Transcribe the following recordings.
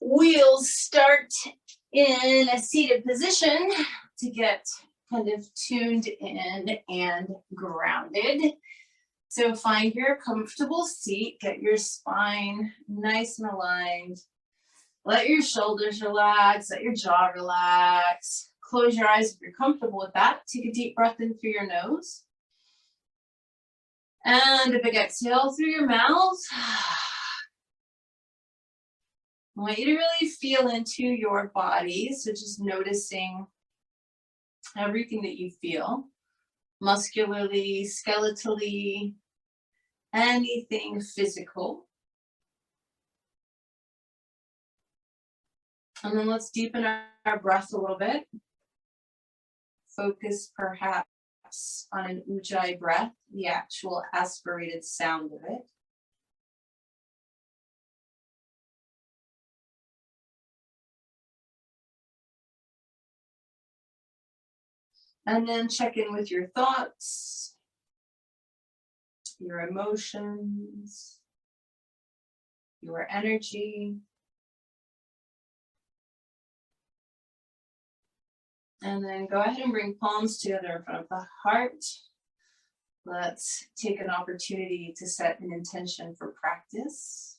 We'll start in a seated position to get kind of tuned in and grounded. So find your comfortable seat, get your spine nice and aligned. Let your shoulders relax, let your jaw relax. Close your eyes if you're comfortable with that. Take a deep breath in through your nose. And a big exhale through your mouth. I want you to really feel into your body. So just noticing everything that you feel, muscularly, skeletally, anything physical. And then let's deepen our breath a little bit. Focus perhaps on an ujjayi breath, the actual aspirated sound of it. And then check in with your thoughts, your emotions, your energy. And then go ahead and bring palms together in front of the heart. Let's take an opportunity to set an intention for practice.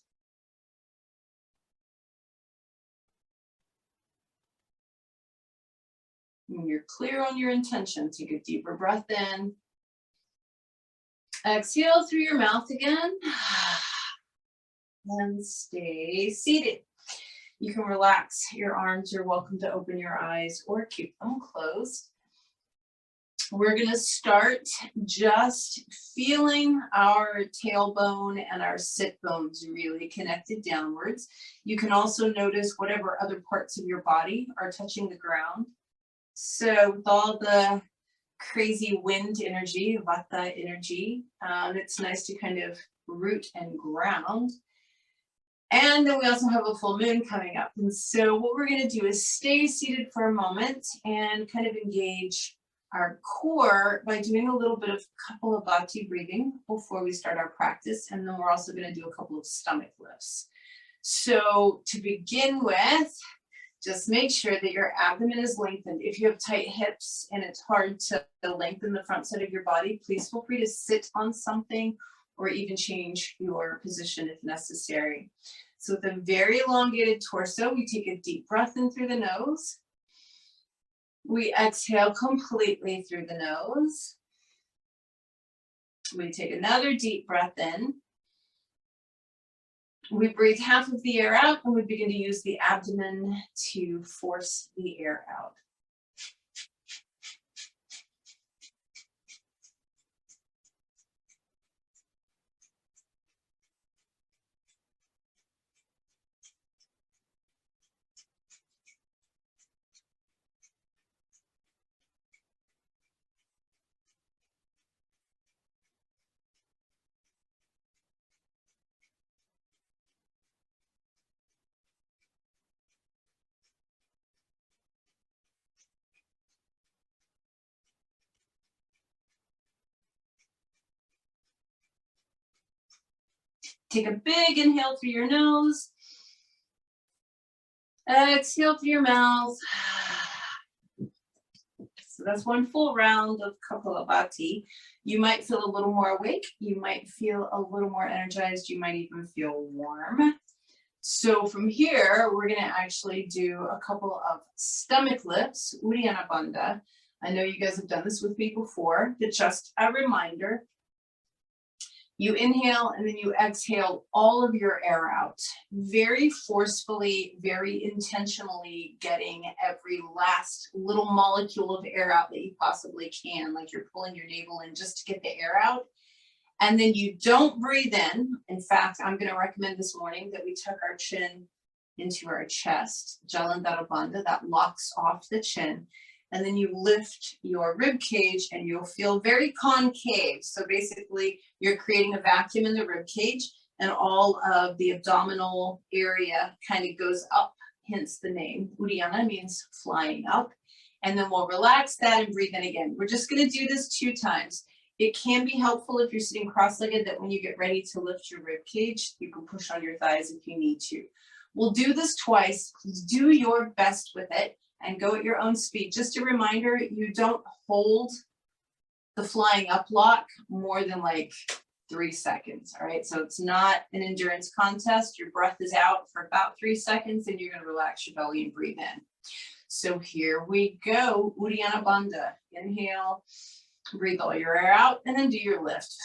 When you're clear on your intention, take a deeper breath in. Exhale through your mouth again. And stay seated. You can relax your arms. You're welcome to open your eyes or keep them closed. We're going to start just feeling our tailbone and our sit bones really connected downwards. You can also notice whatever other parts of your body are touching the ground. So with all the crazy wind energy, vata energy, it's nice to kind of root and ground. And then we also have a full moon coming up. And so what we're going to do is stay seated for a moment and kind of engage our core by doing a little bit of Kapalabhati breathing before we start our practice. And then we're also going to do a couple of stomach lifts. So to begin with, just make sure that your abdomen is lengthened. If you have tight hips and it's hard to lengthen the front side of your body, please feel free to sit on something or even change your position if necessary. So with a very elongated torso, we take a deep breath in through the nose. We exhale completely through the nose. We take another deep breath in. We breathe half of the air out and we begin to use the abdomen to force the air out. Take a big inhale through your nose. Exhale through your mouth. So that's one full round of Kapalabhati. You might feel a little more awake. You might feel a little more energized. You might even feel warm. So from here, we're going to actually do a couple of stomach lifts, Uddiyana Bandha. I know you guys have done this with me before, but just a reminder. You inhale and then you exhale all of your air out, very forcefully, very intentionally getting every last little molecule of air out that you possibly can, like you're pulling your navel in just to get the air out. And then you don't breathe in. In fact, I'm going to recommend this morning that we tuck our chin into our chest, Jalandhara Bandha, that locks off the chin. And then you lift your rib cage and you'll feel very concave. So basically you're creating a vacuum in the rib cage and all of the abdominal area kind of goes up, hence the name. Uddiyana means flying up. And then we'll relax that and breathe in again. We're just going to do this 2 times. It can be helpful if you're sitting cross-legged that when you get ready to lift your rib cage, you can push on your thighs if you need to. We'll do this twice. Do your best with it and go at your own speed. Just a reminder, you don't hold the flying up lock more than like 3 seconds, all right? So it's not an endurance contest. Your breath is out for about 3 seconds and you're gonna relax your belly and breathe in. So here we go, Uddiyana Bandha. Inhale, breathe all your air out, and then do your lift.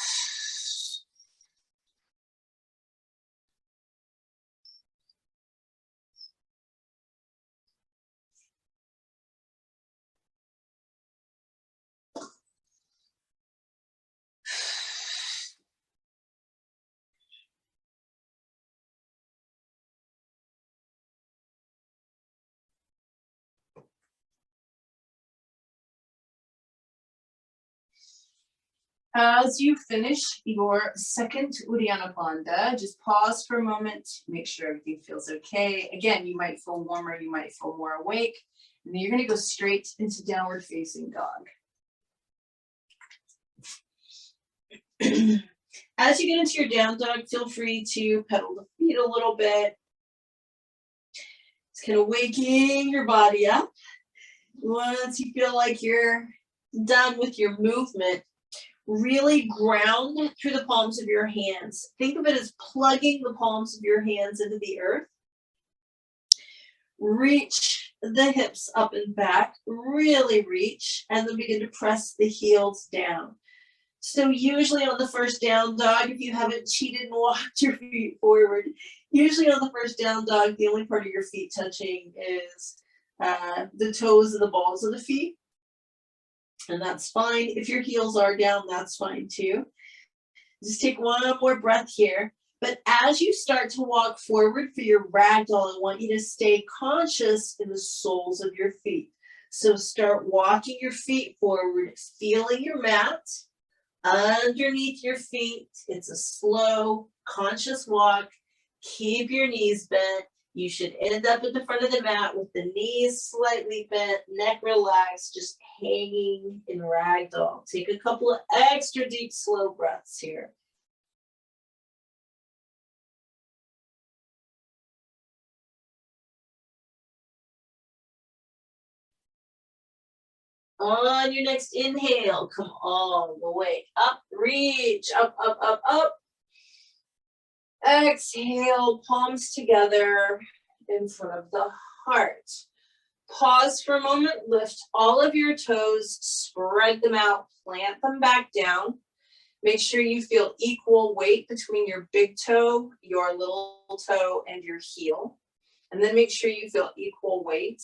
As you finish your second Uddiyana Bandha, just pause for a moment, make sure everything feels okay. Again, you might feel warmer, you might feel more awake, and then you're gonna go straight into downward facing dog. As you get into your down dog, feel free to pedal the feet a little bit. It's kind of waking your body up. Once you feel like you're done with your movement, really ground through the palms of your hands. Think of it as plugging the palms of your hands into the earth. Reach the hips up and back, really reach, and then begin to press the heels down. So usually on the first down dog, if you haven't cheated and walked your feet forward, usually on the first down dog, the only part of your feet touching is the toes and the balls of the feet. And that's fine. If your heels are down, that's fine too. Just take one more breath here. But as you start to walk forward for your ragdoll, I want you to stay conscious in the soles of your feet. So start walking your feet forward, feeling your mat underneath your feet. It's a slow, conscious walk. Keep your knees bent. You should end up at the front of the mat with the knees slightly bent, neck relaxed, just hanging in ragdoll. Take a couple of extra deep, slow breaths here. On your next inhale, come all the way up, reach, up, up, up, up. Exhale, palms together in front of the heart. Pause for a moment, lift all of your toes, spread them out, plant them back down. Make sure you feel equal weight between your big toe, your little toe, and your heel. And then make sure you feel equal weight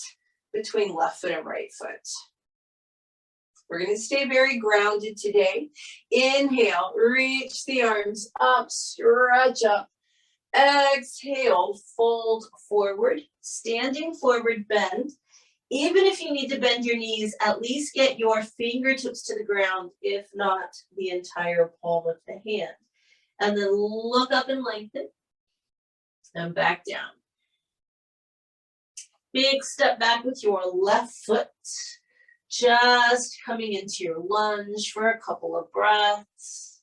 between left foot and right foot. We're going to stay very grounded today. Inhale, reach the arms up, stretch up. Exhale, fold forward, standing forward bend. Even if you need to bend your knees, at least get your fingertips to the ground, if not the entire palm of the hand. And then look up and lengthen and back down. Big step back with your left foot. Just coming into your lunge for a couple of breaths.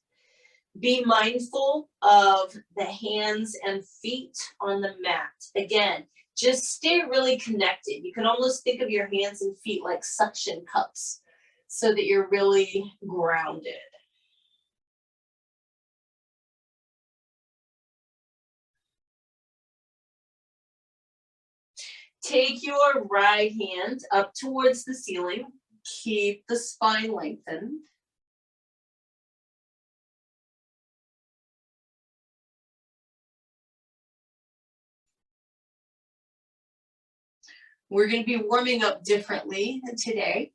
Be mindful of the hands and feet on the mat. Again, just stay really connected. You can almost think of your hands and feet like suction cups so that you're really grounded. Take your right hand up towards the ceiling. Keep the spine lengthened. We're going to be warming up differently today.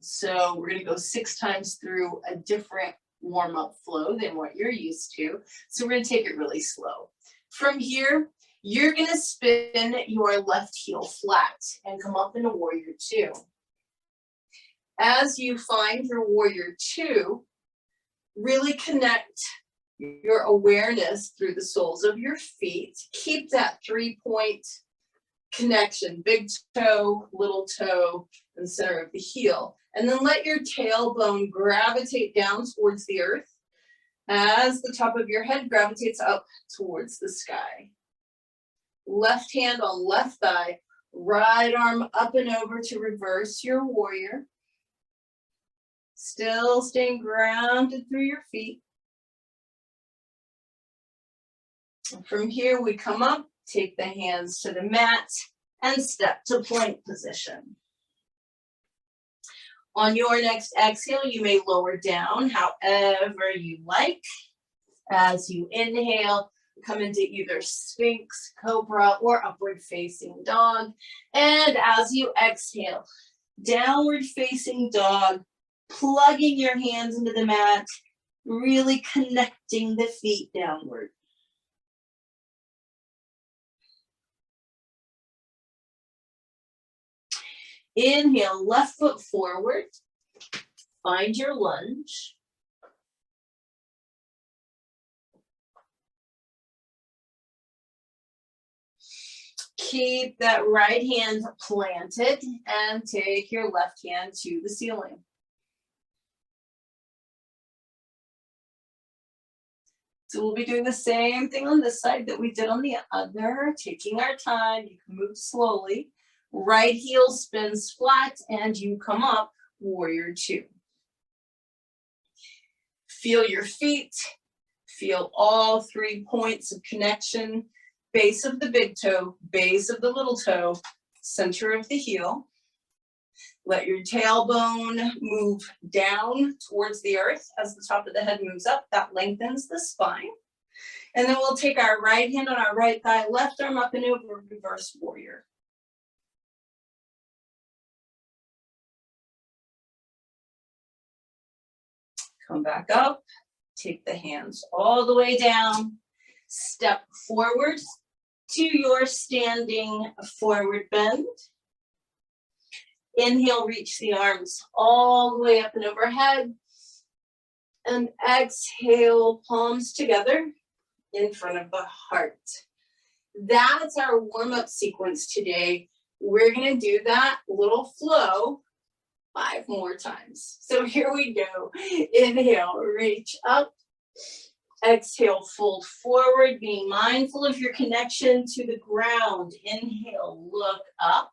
So we're going to go 6 times through a different warm-up flow than what you're used to. So we're going to take it really slow. From here, you're going to spin your left heel flat and come up into Warrior Two. As you find your Warrior Two, really connect your awareness through the soles of your feet. Keep that 3-point connection, big toe, little toe, and center of the heel. And then let your tailbone gravitate down towards the earth as the top of your head gravitates up towards the sky. Left hand on left thigh, right arm up and over to reverse your warrior. Still staying grounded through your feet. And from here, we come up, take the hands to the mat, and step to plank position. On your next exhale, you may lower down however you like. As you inhale, come into either Sphinx, Cobra, or upward facing dog. And as you exhale, downward facing dog, plugging your hands into the mat, really connecting the feet downward. Inhale, left foot forward. Find your lunge. Keep that right hand planted and take your left hand to the ceiling. So we'll be doing the same thing on this side that we did on the other, taking our time. You can move slowly. Right heel spins flat and you come up, warrior two. Feel your feet, feel all 3 points of connection, base of the big toe, base of the little toe, center of the heel. Let your tailbone move down towards the earth as the top of the head moves up. That lengthens the spine. And then we'll take our right hand on our right thigh, left arm up and over, reverse warrior. Come back up, take the hands all the way down, step forward to your standing forward bend. Inhale, reach the arms all the way up and overhead. And exhale, palms together in front of the heart. That's our warm-up sequence today. We're gonna do that little flow 5 more times. So here we go. Inhale, reach up. Exhale, fold forward, being mindful of your connection to the ground. Inhale, look up.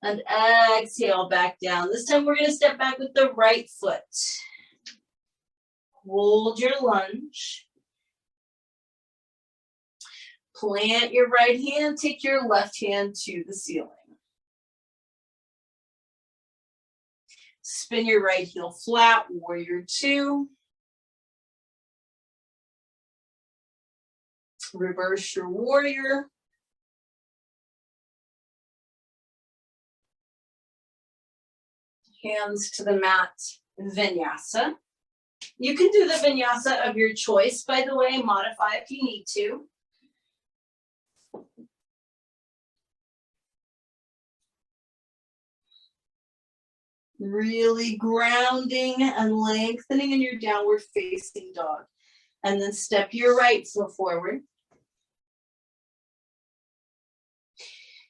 And exhale, back down. This time we're going to step back with the right foot. Hold your lunge. Plant your right hand, take your left hand to the ceiling. Spin your right heel flat, warrior two. Reverse your warrior. Hands to the mat, vinyasa. You can do the vinyasa of your choice, by the way, modify if you need to. Really grounding and lengthening in your downward facing dog. And then step your right foot forward.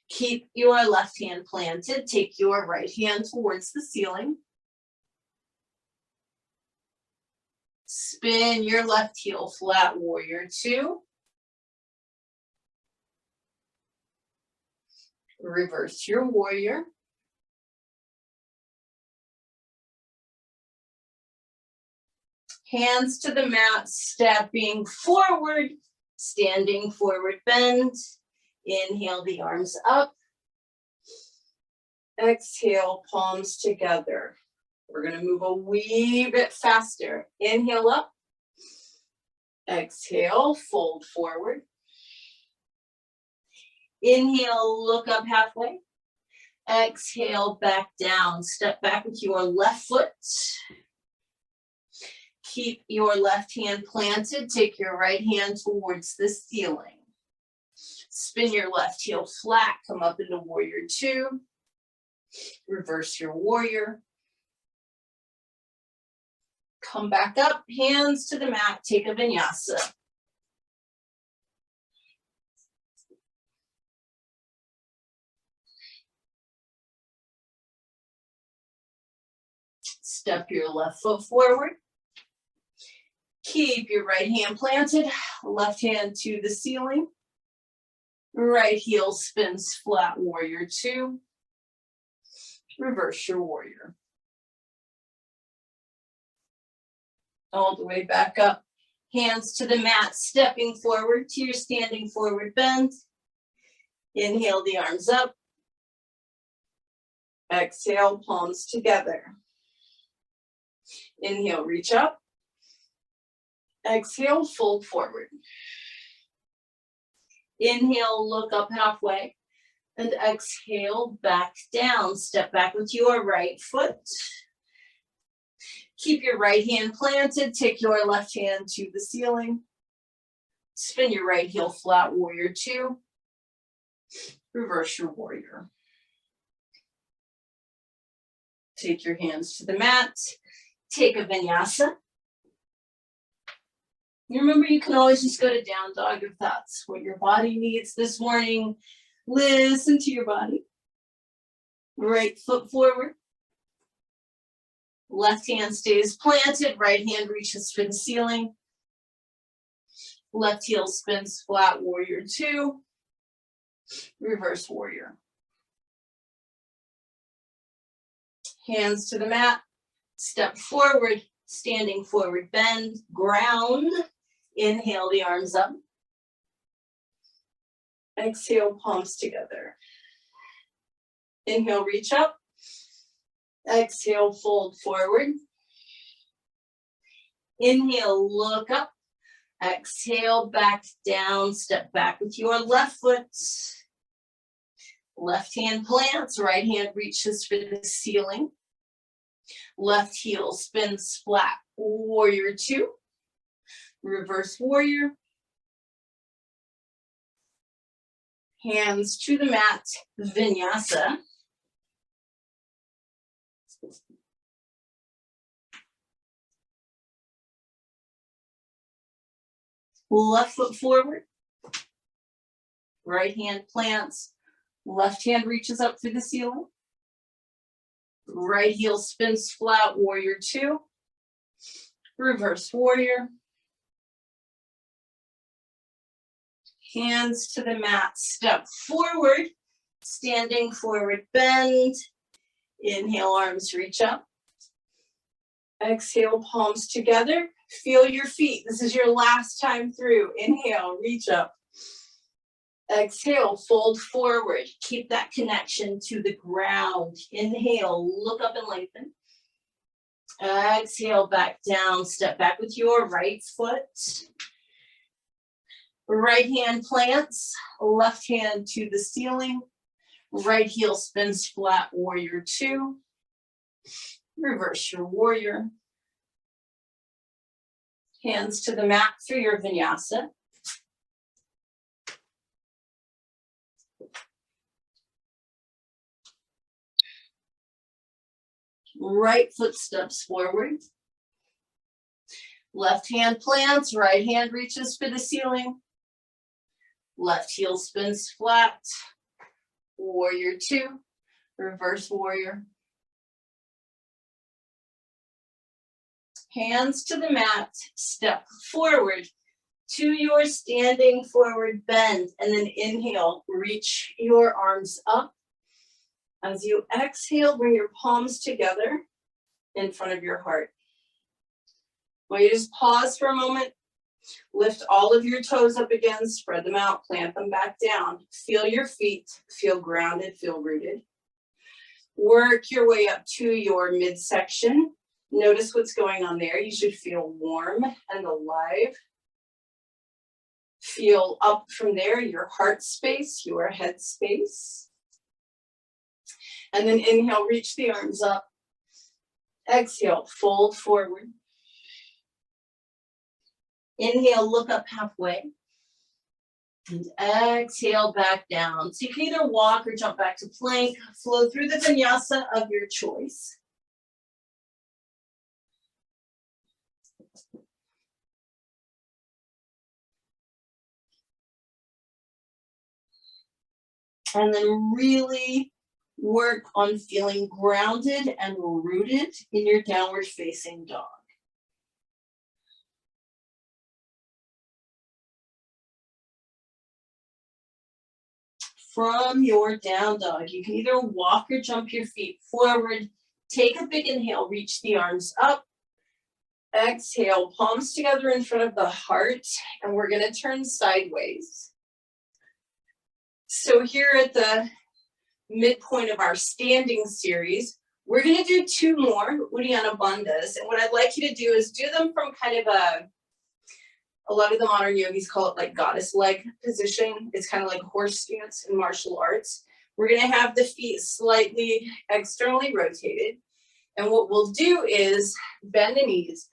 Keep your left hand planted. Take your right hand towards the ceiling. Spin your left heel flat, warrior two. Reverse your warrior. Hands to the mat, stepping forward, standing forward bend. Inhale the arms up. Exhale, palms together. We're going to move a wee bit faster. Inhale up. Exhale, fold forward. Inhale, look up halfway. Exhale, back down. Step back with your left foot. Keep your left hand planted. Take your right hand towards the ceiling. Spin your left heel flat. Come up into warrior two. Reverse your warrior. Come back up, hands to the mat. Take a vinyasa. Step your left foot forward. Keep your right hand planted, left hand to the ceiling. Right heel spins flat, warrior two. Reverse your warrior. All the way back up. Hands to the mat, stepping forward to your standing forward bend. Inhale the arms up. Exhale, palms together. Inhale, reach up. Exhale, fold forward. Inhale, look up halfway. And exhale, back down. Step back with your right foot. Keep your right hand planted. Take your left hand to the ceiling. Spin your right heel flat, warrior two. Reverse your warrior. Take your hands to the mat. Take a vinyasa. You remember, you can always just go to down dog if that's what your body needs this morning. Listen to your body. Right foot forward. Left hand stays planted. Right hand reaches for the ceiling. Left heel spins flat, warrior two. Reverse warrior. Hands to the mat. Step forward. Standing forward bend. Ground. Inhale the arms up. Exhale, palms together. Inhale, reach up. Exhale, fold forward. Inhale, look up. Exhale, back down. Step back with your left foot. Left hand plants, right hand reaches for the ceiling. Left heel spins flat, warrior two. Reverse warrior. Hands to the mat, vinyasa. Left foot forward. Right hand plants. Left hand reaches up through the ceiling. Right heel spins flat, warrior two. Reverse warrior. Hands to the mat, step forward. Standing forward bend. Inhale, arms reach up. Exhale, palms together. Feel your feet. This is your last time through. Inhale, reach up. Exhale, fold forward. Keep that connection to the ground. Inhale, look up and lengthen. Exhale, back down. Step back with your right foot. Right hand plants, left hand to the ceiling. Right heel spins flat, warrior two. Reverse your warrior. Hands to the mat for your vinyasa. Right foot steps forward. Left hand plants, right hand reaches for the ceiling. Left heel spins flat. Warrior two. Reverse warrior. Hands to the mat, step forward to your standing forward bend, and then inhale, reach your arms up. As you exhale, bring your palms together in front of your heart. Will you just pause for a moment? Lift all of your toes up again, spread them out, plant them back down. Feel your feet, feel grounded, feel rooted. Work your way up to your midsection. Notice what's going on there. You should feel warm and alive. Feel up from there, your heart space, your head space. And then inhale, reach the arms up. Exhale, fold forward. Inhale, look up halfway. And exhale, back down. So you can either walk or jump back to plank. Flow through the vinyasa of your choice. And then really work on feeling grounded and rooted in your downward facing dog. from your down dog. You can either walk or jump your feet forward. Take a big inhale, reach the arms up. Exhale, palms together in front of the heart, and we're gonna turn sideways. So here at the midpoint of our standing series, we're gonna do 2 more Uddiyana Bandhas, and what I'd like you to do is do them from kind of a lot of the modern yogis call it like goddess leg position. It's kind of like horse stance in martial arts. We're gonna have the feet slightly externally rotated, and what we'll do is bend the knees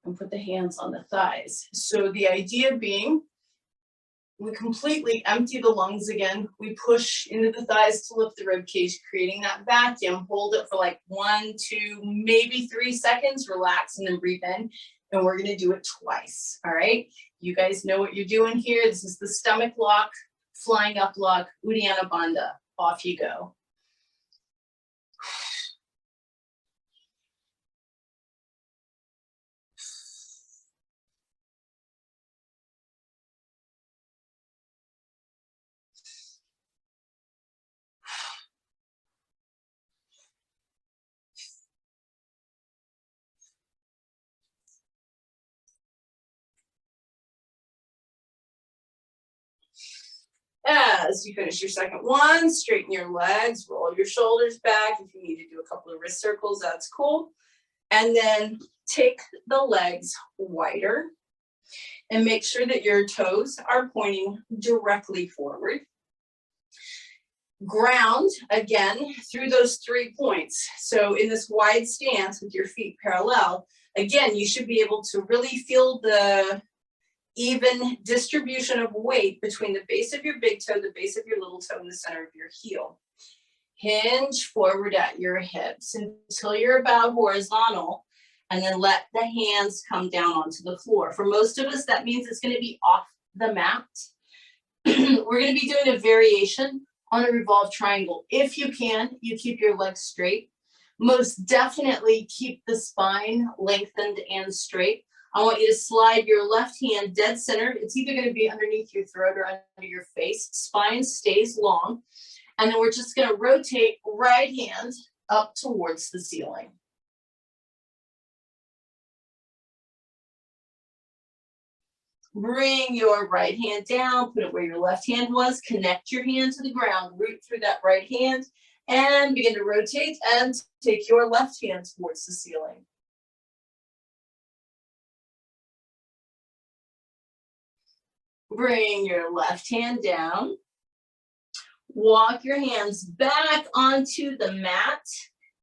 and put the hands on the thighs. So the idea being, we completely empty the lungs again. We push into the thighs to lift the rib cage, creating that vacuum. Hold it for like 1, 2, maybe 3 seconds. Relax and then breathe in. And we're gonna do it twice, all right? You guys know what you're doing here. This is the stomach lock, flying up lock, Uddiyana Bandha. Off you go. As you finish your second one, straighten your legs, roll your shoulders back. If you need to do a couple of wrist circles, that's cool. And then take the legs wider and make sure that your toes are pointing directly forward. Ground, again, through those 3 points. So in this wide stance with your feet parallel, again, you should be able to really feel the even distribution of weight between the base of your big toe, the base of your little toe, and the center of your heel. Hinge forward at your hips until you're about horizontal, and then let the hands come down onto the floor. For most of us, that means it's going to be off the mat. We're going to be doing a variation on a revolved triangle. If you can, you keep your legs straight. Most definitely keep the spine lengthened and straight. I want you to slide your left hand dead center. It's either going to be underneath your throat or under your face. Spine stays long. And then we're just going to rotate right hand up towards the ceiling. Bring your right hand down, put it where your left hand was, connect your hand to the ground, root through that right hand, and begin to rotate and take your left hand towards the ceiling. Bring your left hand down. Walk your hands back onto the mat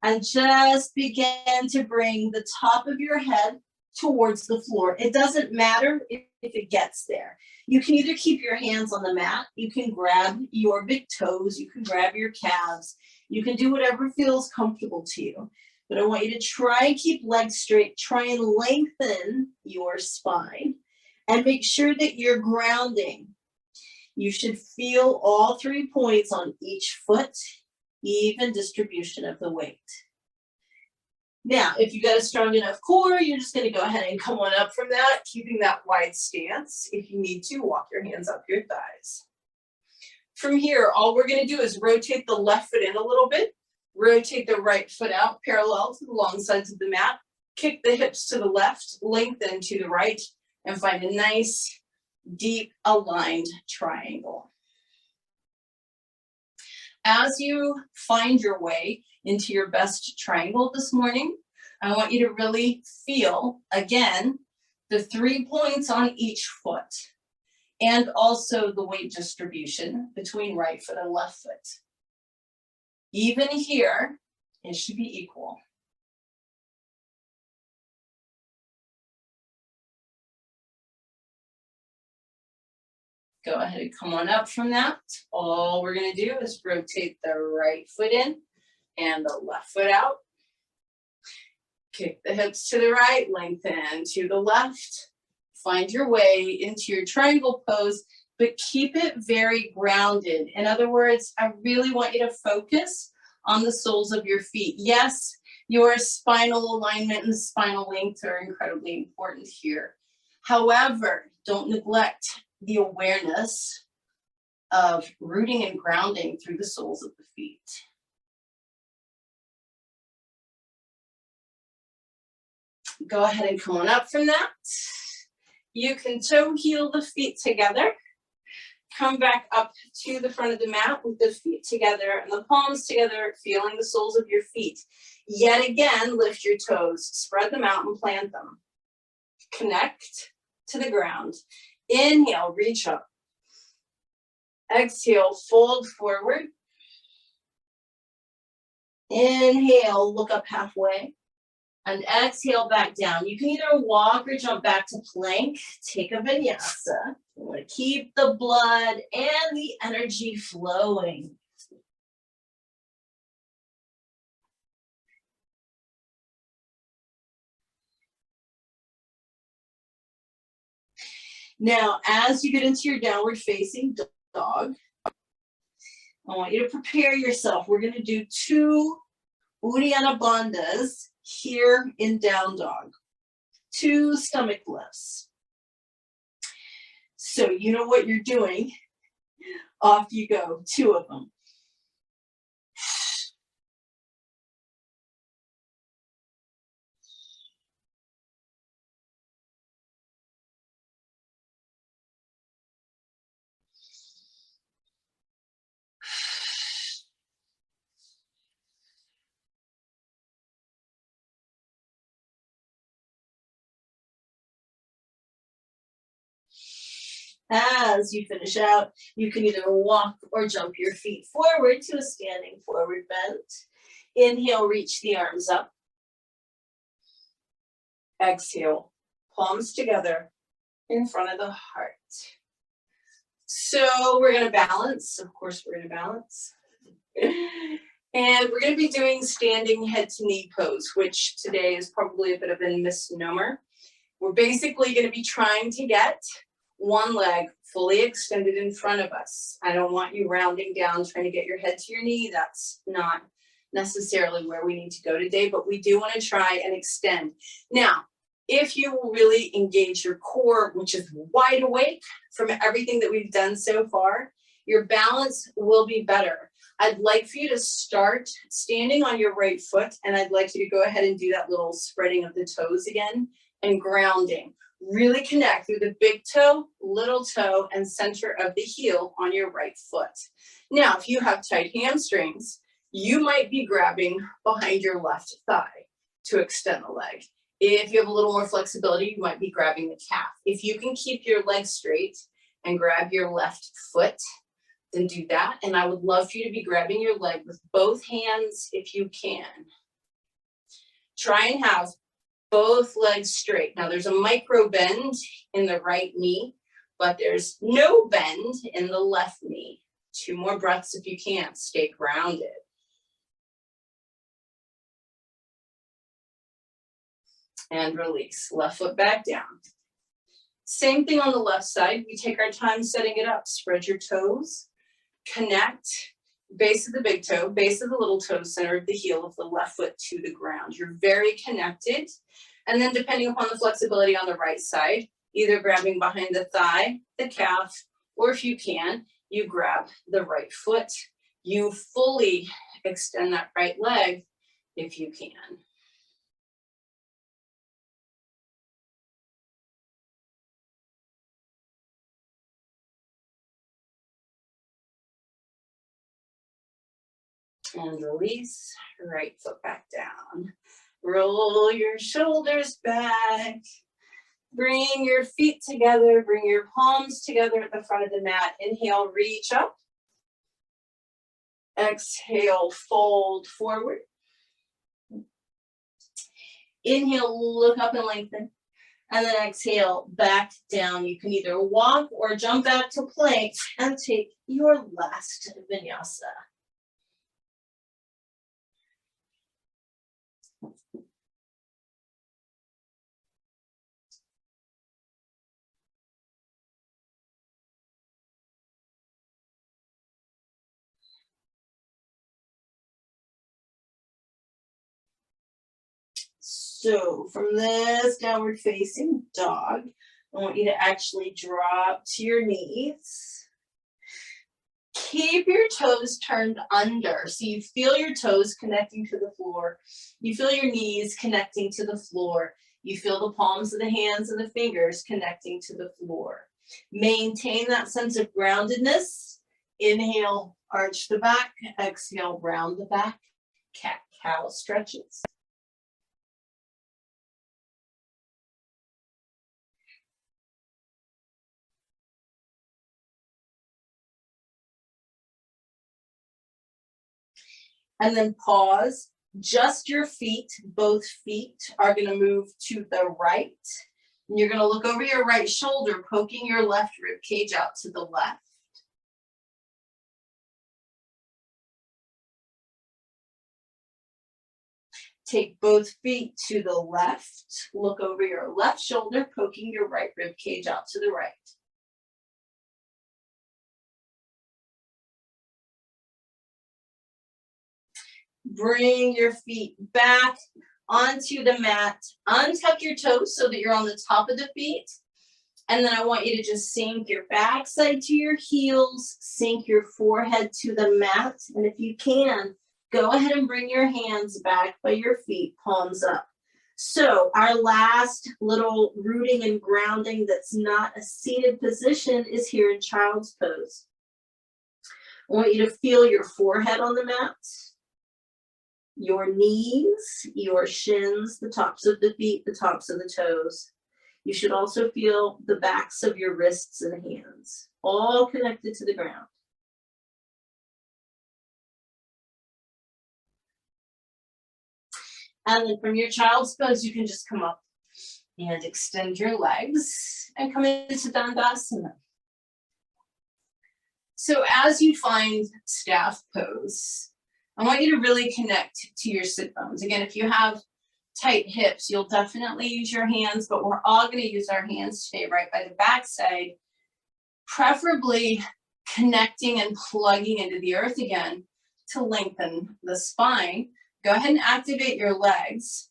and just begin to bring the top of your head towards the floor. It doesn't matter if it gets there. You can either keep your hands on the mat, you can grab your big toes, you can grab your calves, you can do whatever feels comfortable to you. But I want you to try and keep legs straight, try and lengthen your spine, and make sure that you're grounding. You should feel all 3 points on each foot, even distribution of the weight. Now, if you got a strong enough core, you're just going to go ahead and come on up from that, keeping that wide stance. If you need to, walk your hands up your thighs. From here, all we're going to do is rotate the left foot in a little bit, rotate the right foot out parallel to the long sides of the mat, kick the hips to the left, lengthen to the right, and find a nice, deep, aligned triangle. As you find your way into your best triangle this morning, I want you to really feel, again, the 3 points on each foot, and also the weight distribution between right foot and left foot. Even here, it should be equal. Go ahead and come on up from that. All we're going to do is rotate the right foot in and the left foot out. Kick the hips to the right, lengthen to the left. Find your way into your triangle pose, but keep it very grounded. In other words, I really want you to focus on the soles of your feet. Yes, your spinal alignment and spinal length are incredibly important here. However, don't neglect the awareness of rooting and grounding through the soles of the feet. Go ahead and come on up from that. You can toe heel the feet together. Come back up to the front of the mat with the feet together and the palms together, feeling the soles of your feet. Yet again, lift your toes, spread them out and plant them. Connect to the ground. Inhale, reach up. Exhale, fold forward. Inhale, look up halfway. And exhale back down. You can either walk or jump back to plank. Take a vinyasa. You want to keep the blood and the energy flowing. Now, as you get into your downward facing dog, I want you to prepare yourself. We're going to do 2 Uddiyana Bandhas here in down dog. 2 stomach lifts. So you know what you're doing. Off you go, 2 of them. As you finish out, you can either walk or jump your feet forward to a standing forward bend. Inhale, reach the arms up. Exhale, palms together in front of the heart. So we're going to balance. Of course, we're going to balance. And we're going to be doing standing head to knee pose, which today is probably a bit of a misnomer. We're basically going to be trying to get one leg fully extended in front of us. I don't want you rounding down, trying to get your head to your knee. That's not necessarily where we need to go today, but we do want to try and extend. Now, if you will really engage your core, which is wide awake from everything that we've done so far, your balance will be better. I'd like for you to start standing on your right foot, and I'd like you to go ahead and do that little spreading of the toes again and grounding. Really connect through the big toe, little toe, and center of the heel on your right foot. Now, if you have tight hamstrings, you might be grabbing behind your left thigh to extend the leg. If you have a little more flexibility, you might be grabbing the calf. If you can keep your leg straight and grab your left foot, then do that. And I would love for you to be grabbing your leg with both hands if you can. Try and have both legs straight. Now there's a micro bend in the right knee, but there's no bend in the left knee. 2 more breaths if you can. Stay grounded. And release. Left foot back down. Same thing on the left side. We take our time setting it up. Spread your toes. Connect. Base of the big toe, base of the little toe, center of the heel of the left foot to the ground. You're very connected. And then depending upon the flexibility on the right side, either grabbing behind the thigh, the calf, or if you can, you grab the right foot. You fully extend that right leg if you can. And release, right foot back down. Roll your shoulders back. Bring your feet together, bring your palms together at the front of the mat. Inhale, reach up. Exhale, fold forward. Inhale, look up and lengthen. And then exhale, back down. You can either walk or jump back to plank and take your last vinyasa. So from this downward facing dog, I want you to actually drop to your knees. Keep your toes turned under. So you feel your toes connecting to the floor. You feel your knees connecting to the floor. You feel the palms of the hands and the fingers connecting to the floor. Maintain that sense of groundedness. Inhale, arch the back. Exhale, round the back. Cat-cow stretches. And then pause. Just your feet, both feet are going to move to the right. And you're going to look over your right shoulder, poking your left rib cage out to the left. Take both feet to the left. Look over your left shoulder, poking your right rib cage out to the right. Bring your feet back onto the mat. Untuck your toes so that you're on the top of the feet. And then I want you to just sink your backside to your heels, sink your forehead to the mat. And if you can, go ahead and bring your hands back by your feet, palms up. So our last little rooting and grounding that's not a seated position is here in child's pose. I want you to feel your forehead on the mat, your knees, your shins, the tops of the feet, the tops of the toes. You should also feel the backs of your wrists and hands, all connected to the ground. And then from your child's pose, you can just come up and extend your legs and come into Dandasana. So as you find staff pose, I want you to really connect to your sit bones. Again, if you have tight hips, you'll definitely use your hands, but we're all going to use our hands today right by the backside, preferably connecting and plugging into the earth again to lengthen the spine. Go ahead and activate your legs,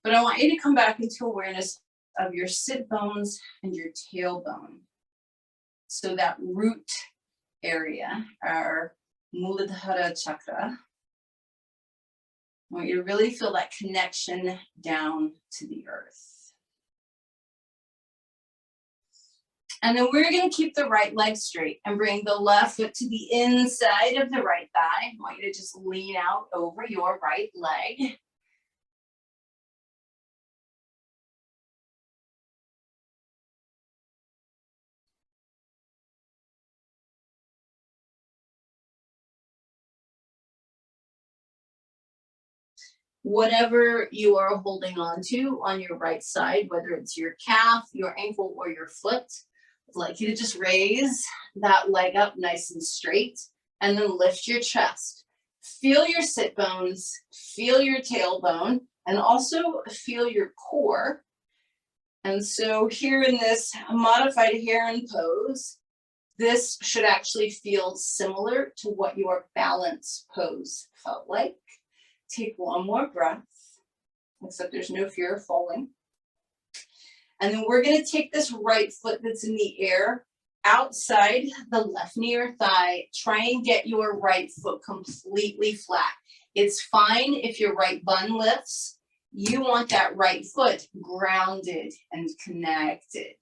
but I want you to come back into awareness of your sit bones and your tailbone. So that root area, our Muladhara chakra, I want you to really feel that connection down to the earth. And then we're going to keep the right leg straight and bring the left foot to the inside of the right thigh. I want you to just lean out over your right leg. Whatever you are holding on to on your right side, whether it's your calf, your ankle, or your foot, I'd like you to just raise that leg up nice and straight and then lift your chest. Feel your sit bones, feel your tailbone, and also feel your core. And so here in this modified heron pose, this should actually feel similar to what your balance pose felt like. Take one more breath, except there's no fear of falling. And then we're going to take this right foot that's in the air outside the left knee or thigh. Try and get your right foot completely flat. It's fine if your right bun lifts. You want that right foot grounded and connected.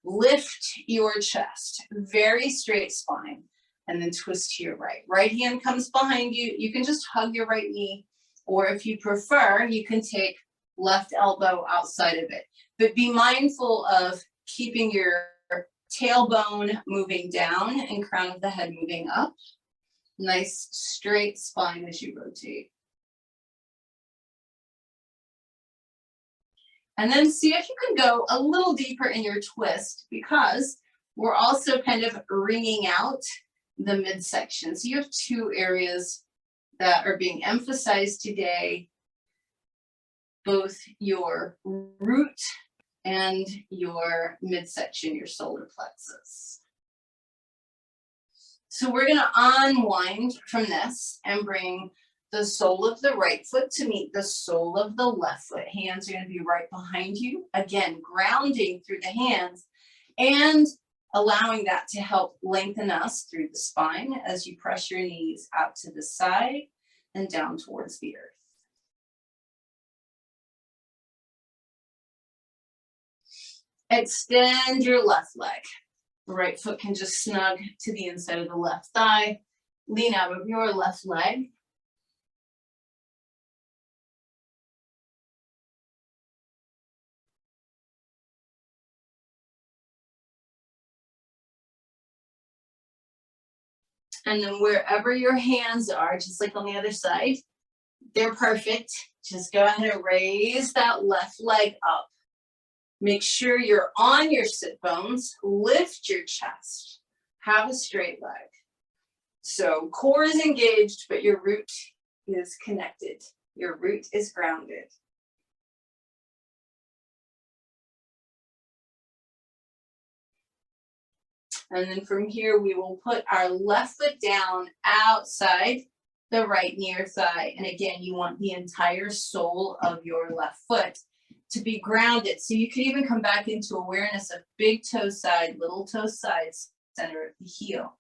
Lift your chest, very straight spine, and then twist to your right. Right hand comes behind you. You can just hug your right knee, or if you prefer, you can take left elbow outside of it. But be mindful of keeping your tailbone moving down and crown of the head moving up. Nice straight spine as you rotate. And then see if you can go a little deeper in your twist, because we're also kind of wringing out the midsection. So you have two areas that are being emphasized today, both your root and your midsection, your solar plexus. So we're going to unwind from this and bring the sole of the right foot to meet the sole of the left foot. Hands are going to be right behind you. Again, grounding through the hands and allowing that to help lengthen us through the spine as you press your knees out to the side and down towards the earth. Extend your left leg. The right foot can just snug to the inside of the left thigh. Lean out of your left leg. And then wherever your hands are, just like on the other side, they're perfect. Just go ahead and raise that left leg up. Make sure you're on your sit bones. Lift your chest. Have a straight leg. So core is engaged, but your root is connected. Your root is grounded. And then from here, we will put our left foot down outside the right near thigh. And again, you want the entire sole of your left foot to be grounded. So you could even come back into awareness of big toe side, little toe side, center of the heel.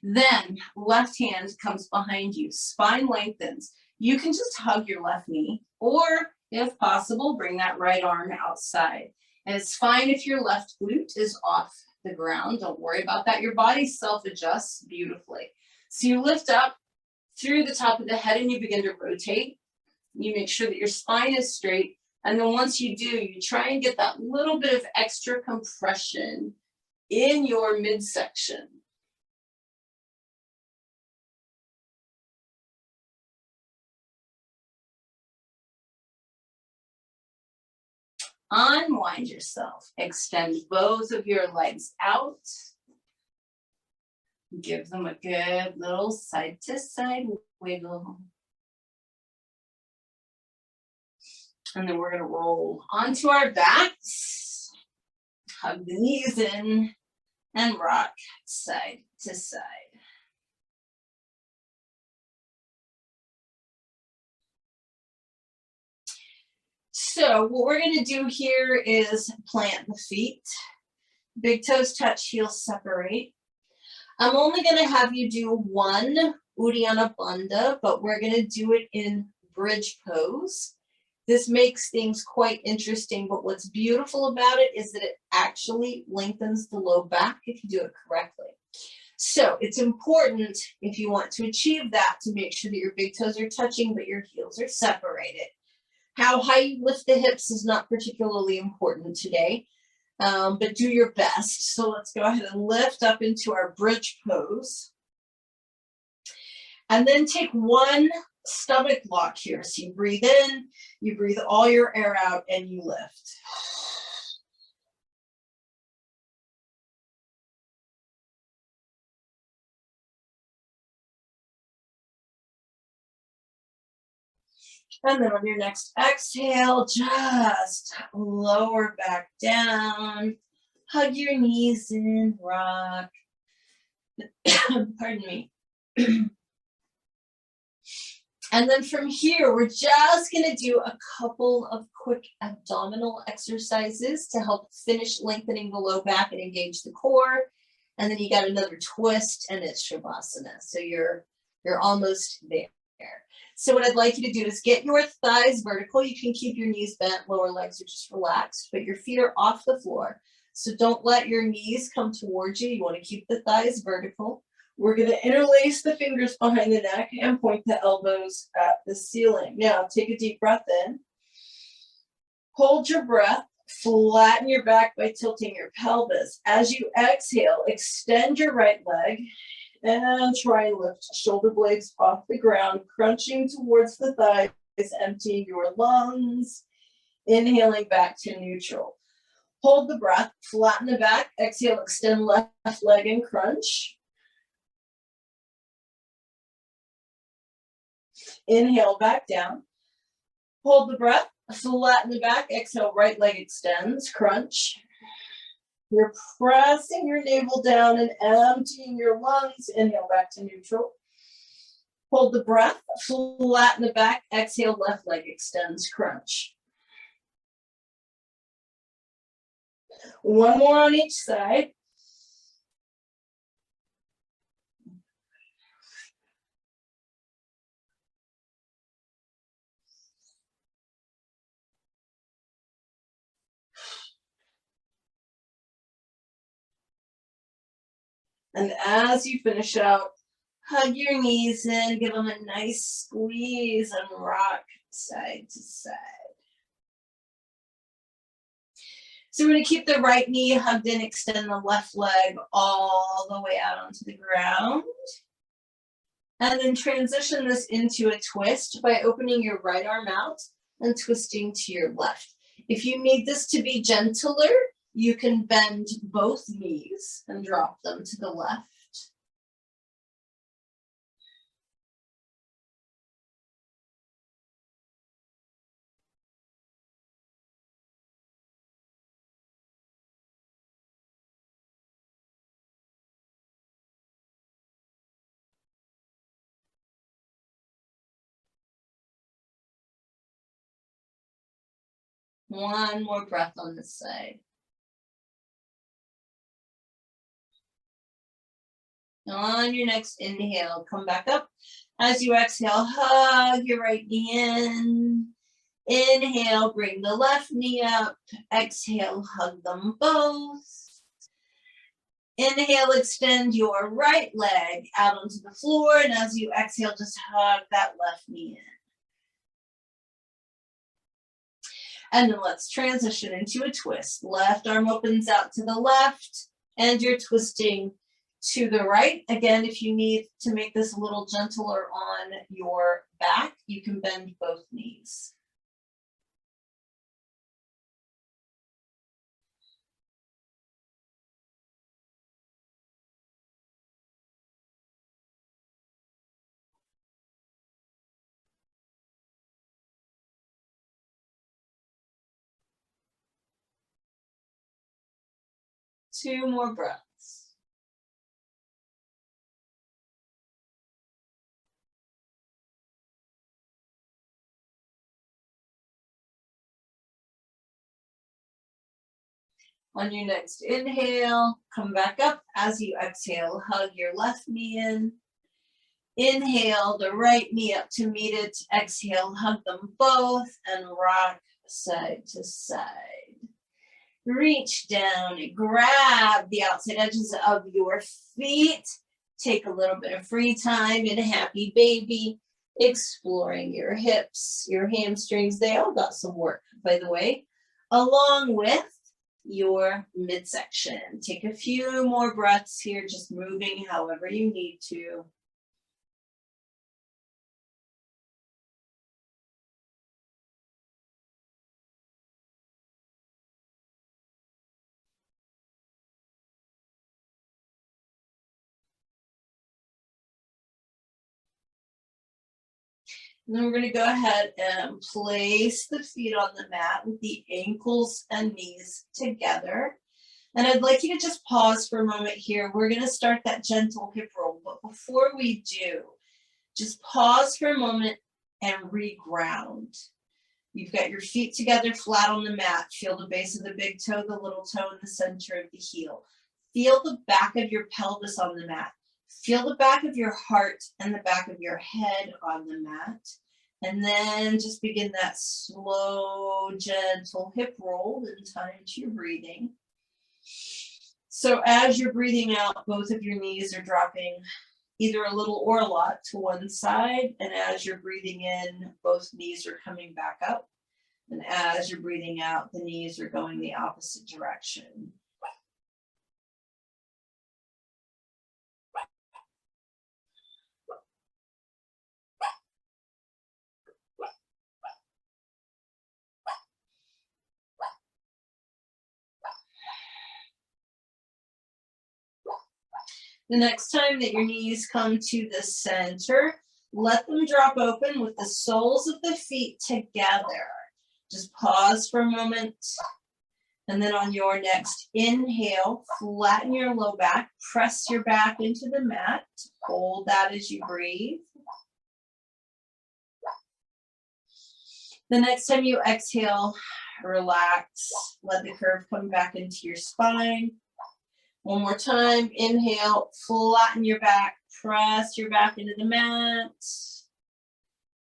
Then left hand comes behind you, spine lengthens. You can just hug your left knee, or if possible, bring that right arm outside. And it's fine if your left glute is off the ground. Don't worry about that. Your body self-adjusts beautifully. So you lift up through the top of the head and you begin to rotate. You make sure that your spine is straight. And then once you do, you try and get that little bit of extra compression in your midsection. Unwind yourself. Extend both of your legs out. Give them a good little side to side wiggle. And then we're going to roll onto our backs. Hug the knees in and rock side to side. So what we're going to do here is plant the feet. Big toes touch, heels separate. I'm only going to have you do one Uddiyana Bandha, but we're going to do it in bridge pose. This makes things quite interesting, but what's beautiful about it is that it actually lengthens the low back if you do it correctly. So it's important, if you want to achieve that, to make sure that your big toes are touching, but your heels are separated. How high you lift the hips is not particularly important today, but do your best. So let's go ahead and lift up into our bridge pose. And then take one stomach lock here. So you breathe in, you breathe all your air out, and you lift. And then on your next exhale, just lower back down. Hug your knees in, rock. Pardon me. And then from here, we're just going to do a couple of quick abdominal exercises to help finish lengthening the low back and engage the core. And then you got another twist, and it's Shavasana. So you're almost there. So what I'd like you to do is get your thighs vertical. You can keep your knees bent, lower legs are just relaxed, but your feet are off the floor. So don't let your knees come towards you. You want to keep the thighs vertical. We're going to interlace the fingers behind the neck and point the elbows at the ceiling. Now take a deep breath in. Hold your breath. Flatten your back by tilting your pelvis. As you exhale, extend your right leg. And try and lift shoulder blades off the ground, crunching towards the thighs, emptying your lungs. Inhaling back to neutral. Hold the breath, flatten the back. Exhale, extend left leg and crunch. Inhale, back down. Hold the breath, flatten the back. Exhale, right leg extends, crunch. You're pressing your navel down and emptying your lungs. Inhale back to neutral. Hold the breath, flatten the back. Exhale, left leg extends, crunch. One more on each side. And as you finish out, hug your knees in, give them a nice squeeze and rock side to side. So we're going to keep the right knee hugged in, extend the left leg all the way out onto the ground. And then transition this into a twist by opening your right arm out and twisting to your left. If you need this to be gentler, you can bend both knees and drop them to the left. One more breath on this side. On your next inhale, come back up. As you exhale, hug your right knee in. Inhale, bring the left knee up. Exhale, hug them both. Inhale, extend your right leg out onto the floor. And as you exhale, just hug that left knee in. And then let's transition into a twist. Left arm opens out to the left, and you're twisting to the right. Again, if you need to make this a little gentler on your back, you can bend both knees. Two more breaths. On your next inhale, come back up. As you exhale, hug your left knee in. Inhale the right knee up to meet it. Exhale, hug them both and rock side to side. Reach down and grab the outside edges of your feet. Take a little bit of free time in Happy Baby, exploring your hips, your hamstrings. They all got some work, by the way, along with your midsection. Take a few more breaths here, just moving however you need to. And then we're going to go ahead and place the feet on the mat with the ankles and knees together. And I'd like you to just pause for a moment here. We're going to start that gentle hip roll. But before we do, just pause for a moment and reground. You've got your feet together flat on the mat. Feel the base of the big toe, the little toe, and the center of the heel. Feel the back of your pelvis on the mat. Feel the back of your heart and the back of your head on the mat. And then just begin that slow, gentle hip roll in time to your breathing. So as you're breathing out, both of your knees are dropping either a little or a lot to one side. And as you're breathing in, both knees are coming back up. And as you're breathing out, the knees are going the opposite direction. The next time that your knees come to the center, let them drop open with the soles of the feet together. Just pause for a moment. And then on your next inhale, flatten your low back, press your back into the mat. Hold that as you breathe. The next time you exhale, relax. Let the curve come back into your spine. One more time, inhale, flatten your back, press your back into the mat.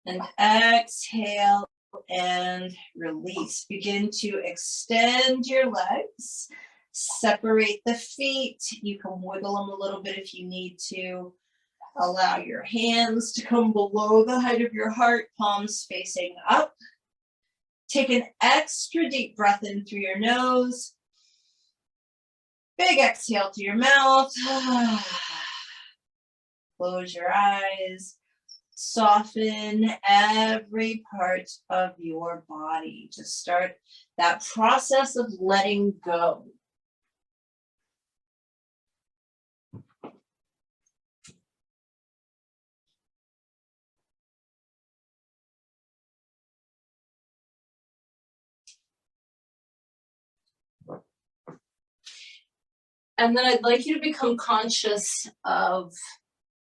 And exhale and release. Begin to extend your legs. Separate the feet. You can wiggle them a little bit if you need to. Allow your hands to come below the height of your heart, palms facing up. Take an extra deep breath in through your nose. Big exhale to your mouth. Close your eyes. Soften every part of your body. Just start that process of letting go. And then I'd like you to become conscious of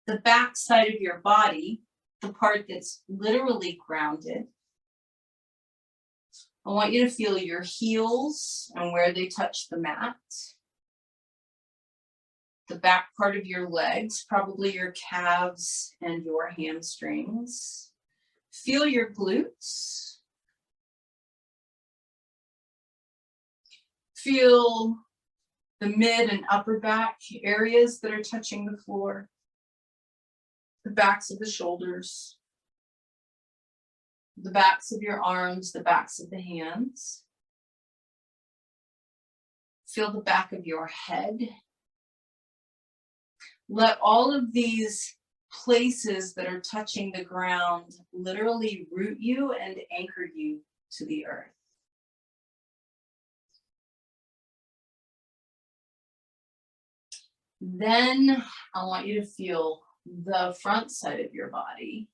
the back side of your body, the part that's literally grounded. I want you to feel your heels and where they touch the mat. The back part of your legs, probably your calves and your hamstrings. Feel your glutes. Feel the mid and upper back areas that are touching the floor. The backs of the shoulders. The backs of your arms, the backs of the hands. Feel the back of your head. Let all of these places that are touching the ground literally root you and anchor you to the earth. Then I want you to feel the front side of your body.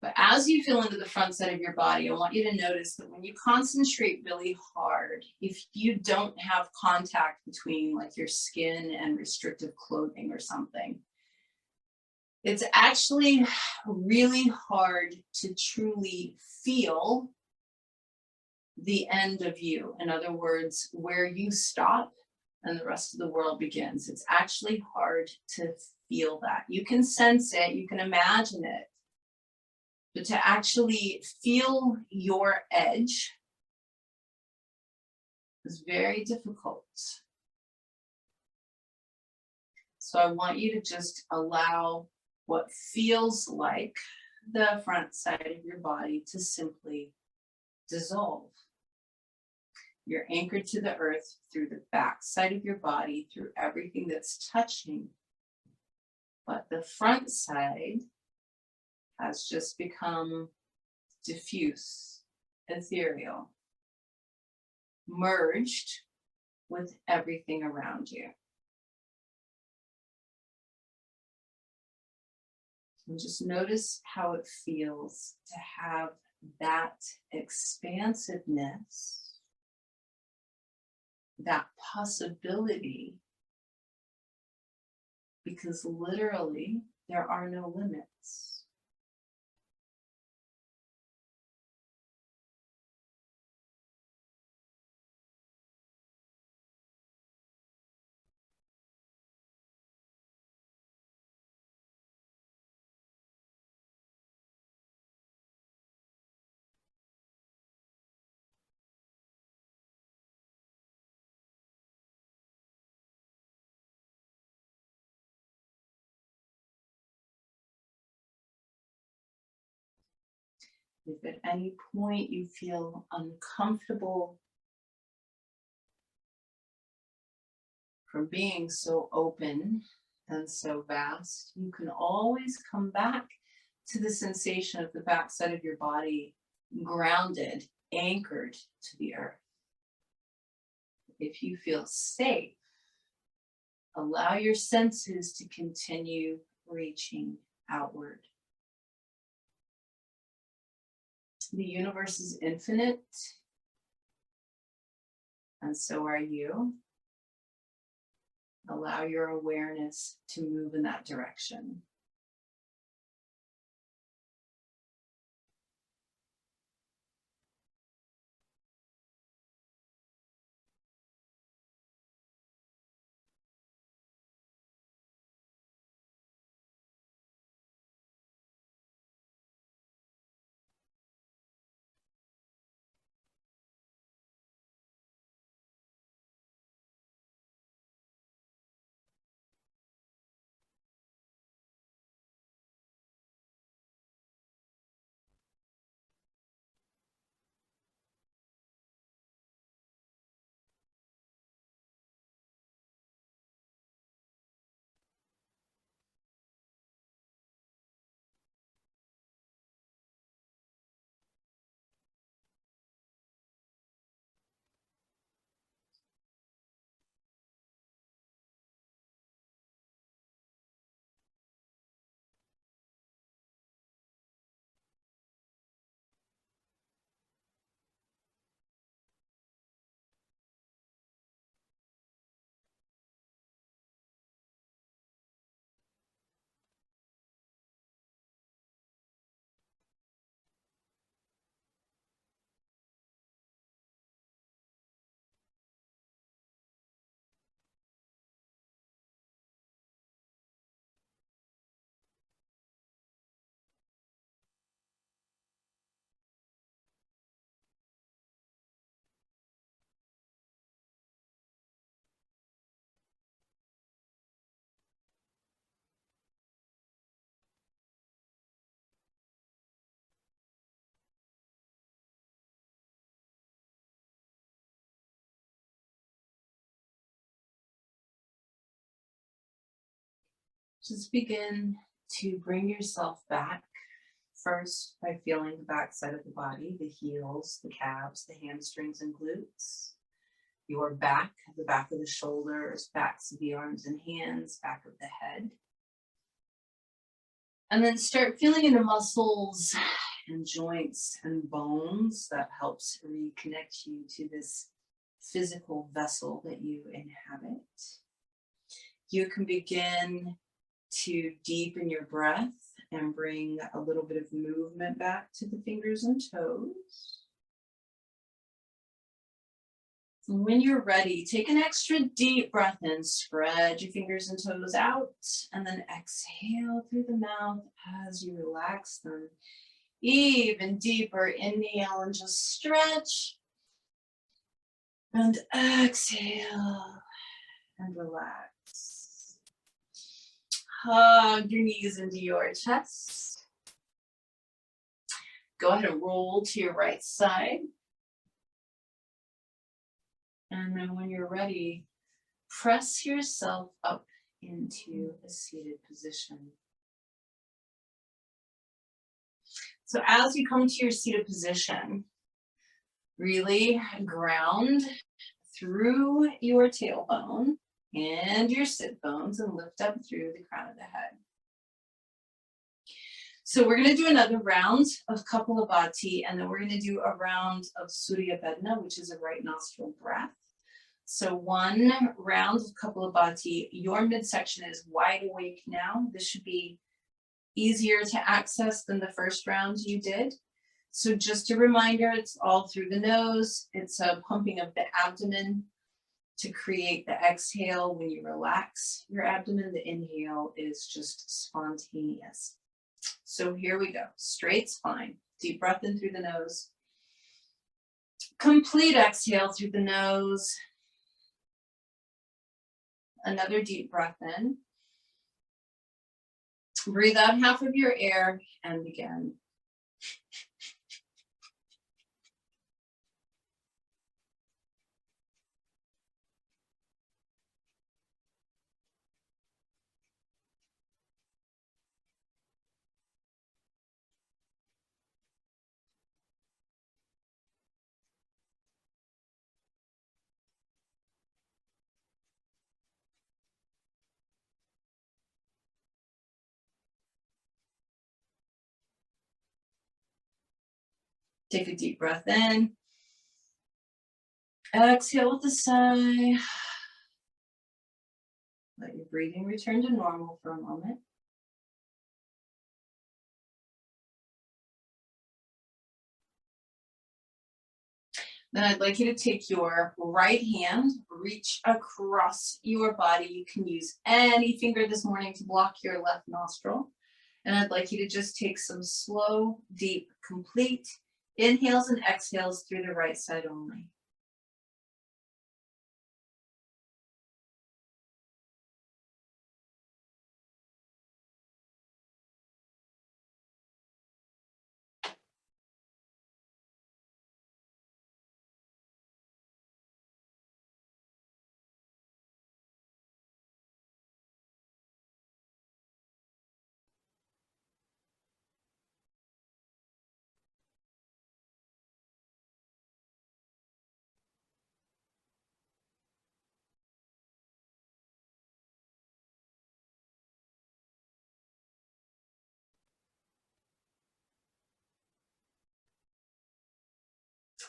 But as you feel into the front side of your body, I want you to notice that when you concentrate really hard, if you don't have contact between like your skin and restrictive clothing or something, it's actually really hard to truly feel the end of you. In other words, where you stop and the rest of the world begins. It's actually hard to feel that. You can sense it, you can imagine it, but to actually feel your edge is very difficult. So I want you to just allow what feels like the front side of your body to simply dissolve. You're anchored to the earth through the back side of your body, through everything that's touching. But the front side has just become diffuse, ethereal, merged with everything around you. And just notice how it feels to have that expansiveness, that possibility, because literally there are no limits. If at any point you feel uncomfortable from being so open and so vast, you can always come back to the sensation of the backside of your body, grounded, anchored to the earth. If you feel safe, allow your senses to continue reaching outward. The universe is infinite, and so are you. Allow your awareness to move in that direction. Just begin to bring yourself back first by feeling the back side of the body, the heels, the calves, the hamstrings and glutes, your back, the back of the shoulders, backs of the arms and hands, back of the head. And then start feeling into muscles and joints and bones. That helps reconnect you to this physical vessel that you inhabit. You can begin to deepen your breath and bring a little bit of movement back to the fingers and toes. And when you're ready, take an extra deep breath in, spread your fingers and toes out, and then exhale through the mouth as you relax them. Even deeper, inhale and just stretch. And exhale and relax. Hug your knees into your chest. Go ahead and roll to your right side. And then when you're ready, press yourself up into a seated position. So as you come to your seated position, really ground through your tailbone and your sit bones and lift up through the crown of the head. So we're going to do another round of Kapalabhati, and then we're going to do a round of Surya Bedna, which is a right nostril breath. So one round of Kapalabhati, your midsection is wide awake now. This should be easier to access than the first round you did. So just a reminder, it's all through the nose. It's a pumping of the abdomen to create the exhale. When you relax your abdomen, the inhale is just spontaneous. So here we go. Straight spine. Deep breath in through the nose. Complete exhale through the nose. Another deep breath in. Breathe out half of your air and begin. Take a deep breath in. Exhale with a sigh. Let your breathing return to normal for a moment. Then I'd like you to take your right hand, reach across your body. You can use any finger this morning to block your left nostril. And I'd like you to just take some slow, deep, complete inhales and exhales through the right side only.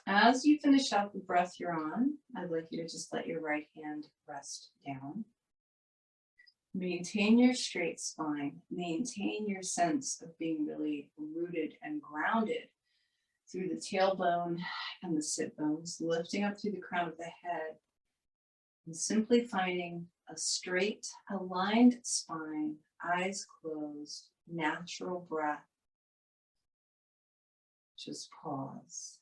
As you finish out the breath you're on, I'd like you to just let your right hand rest down. Maintain your straight spine. Maintain your sense of being really rooted and grounded through the tailbone and the sit bones, lifting up through the crown of the head, and simply finding a straight, aligned spine, eyes closed, natural breath. Just pause.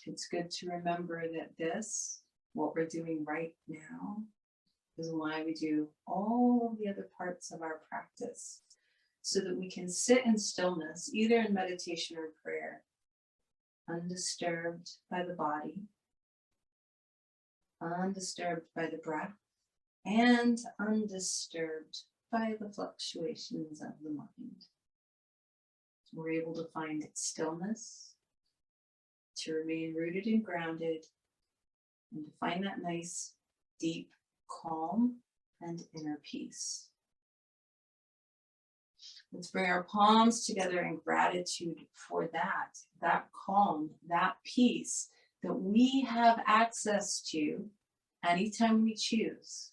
It's good to remember that this, what we're doing right now, is why we do all of the other parts of our practice, so that we can sit in stillness, either in meditation or prayer, undisturbed by the body, undisturbed by the breath, and undisturbed by the fluctuations of the mind. We're able to find stillness, to remain rooted and grounded, and to find that nice, deep calm and inner peace. Let's bring our palms together in gratitude for that calm, that peace that we have access to anytime we choose.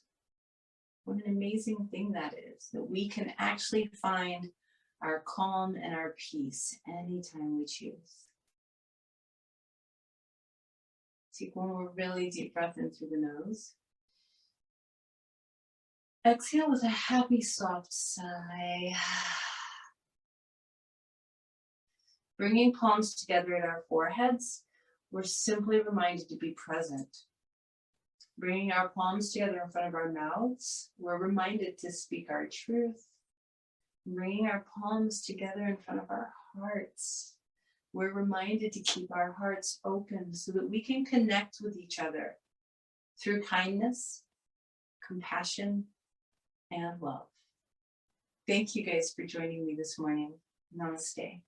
What an amazing thing that is, that we can actually find our calm and our peace anytime we choose. Take one more really deep breath in through the nose. Exhale with a happy, soft sigh. Bringing palms together at our foreheads, we're simply reminded to be present. Bringing our palms together in front of our mouths, we're reminded to speak our truth. Bringing our palms together in front of our hearts, we're reminded to keep our hearts open so that we can connect with each other through kindness, compassion, and love. Thank you guys for joining me this morning. Namaste.